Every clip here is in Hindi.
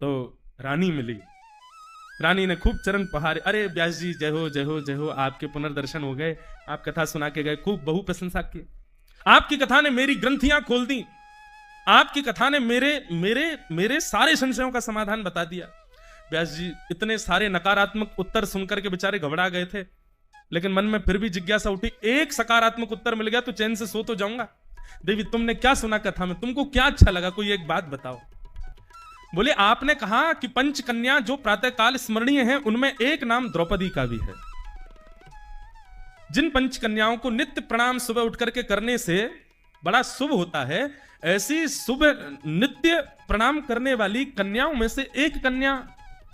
तो रानी मिली। रानी ने खूब चरण पहारे, अरे व्यास जी जय हो जय हो जय हो, आपके पुनर्दर्शन हो गए, आप कथा सुना के गए, खूब बहु प्रशंसा की। आपकी कथा ने मेरी ग्रंथियां खोल दी, आपकी कथा ने मेरे मेरे मेरे सारे संशयों का समाधान बता दिया। व्यास जी इतने सारे नकारात्मक उत्तर सुनकर के बेचारे घबरा गए थे, लेकिन मन में फिर भी जिज्ञासा उठी, एक सकारात्मक उत्तर मिल गया तो चैन से सो तो जाऊंगा। देवी तुमने क्या सुना कथा में, तुमको क्या अच्छा लगा, कोई एक बात बताओ। बोले आपने कहा कि पंच कन्या जो प्रातःकाल स्मरणीय हैं, उनमें एक नाम द्रौपदी का भी है। जिन पंच कन्याओं को नित्य प्रणाम सुबह उठ करके करने से बड़ा शुभ होता है, ऐसी शुभ नित्य प्रणाम करने वाली कन्याओं में से एक कन्या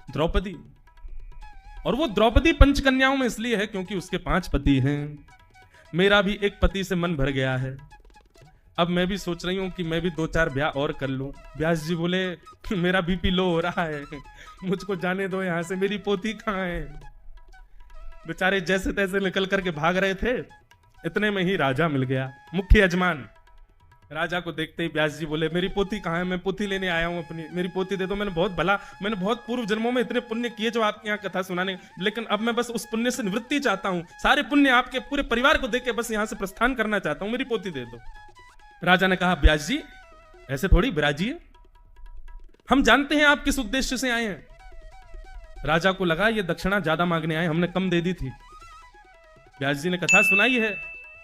द्रौपदी। और वो द्रौपदी पंच कन्याओं में इसलिए है क्योंकि उसके 5 पति हैं। मेरा भी एक पति से मन भर गया है, अब मैं भी सोच रही हूं कि मैं भी 2-4 ब्याह और कर लूं। व्यास जी बोले मेरा बीपी लो हो रहा है, मुझको जाने दो यहां से, मेरी पोती कहां है। बेचारे जैसे तैसे निकल करके भाग रहे थे, इतने में ही राजा मिल गया, मुख्य यजमान। राजा को देखते ही व्यास जी बोले मेरी पोती कहां है, मैं पोती लेने आया हूं अपनी, मेरी पोती दे दो। मैंने बहुत पूर्व जन्मों में इतने पुण्य किए जो आपके यहाँ कथा सुनाने, लेकिन अब मैं बस उस पुण्य से निवृत्ति चाहता हूं, सारे पुण्य आपके पूरे परिवार को देके बस यहां से प्रस्थान करना चाहता हूं, मेरी पोती दे दो। राजा ने कहा व्यास जी ऐसे थोड़ी विराजिए, हम जानते हैं आप किस उद्देश्य से आए हैं। राजा को लगा ये दक्षिणा ज्यादा मांगने आए, हमने कम दे दी थी। व्यास जी ने कथा सुनाई है,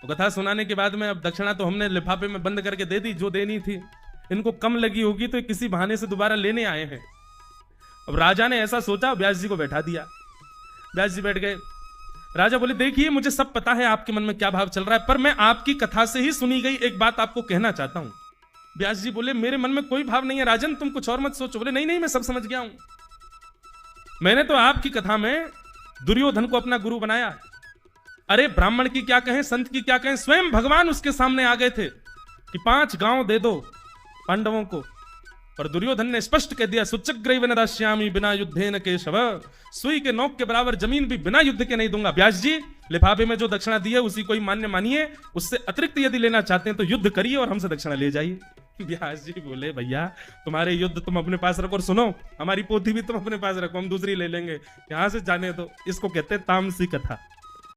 तो कथा सुनाने के बाद में अब दक्षिणा तो हमने लिफाफे में बंद करके दे दी जो देनी थी, इनको कम लगी होगी तो किसी बहाने से दोबारा लेने आए हैं। अब राजा ने ऐसा सोचा, व्यास जी को बैठा दिया। व्यास जी बैठ गए। राजा बोले देखिए मुझे सब पता है आपके मन में क्या भाव चल रहा है, पर मैं आपकी कथा से ही सुनी गई एक बात आपको कहना चाहता हूं। व्यास जी बोले मेरे मन में कोई भाव नहीं है राजन, तुम कुछ और मत सोचो। बोले नहीं नहीं मैं सब समझ गया हूं, मैंने तो आपकी कथा में दुर्योधन को अपना गुरु बनाया। अरे ब्राह्मण की क्या कहें, संत की क्या कहें, स्वयं भगवान उसके सामने आ गए थे कि 5 गांव दे दो पांडवों को, पर दुर्योधन ने स्पष्ट कह दिया सुचग्रैव न दास्यामि बिना युद्धेन केशव, सुई के नोक के बराबर जमीन भी बिना युद्ध के नहीं दूंगा। व्यास जी लिफाफे में जो दक्षिणा दी है उसी को ही मान्य मानिए, उससे अतिरिक्त यदि लेना चाहते हैं तो युद्ध करिए और हमसे दक्षिणा ले जाइए। व्यास जी बोले भैया तुम्हारे युद्ध तुम अपने पास रखो, और सुनो हमारी पोथी भी तुम अपने पास रखो, हम दूसरी ले लेंगे, यहां से जाने दो। इसको कहते हैं तामसी कथा।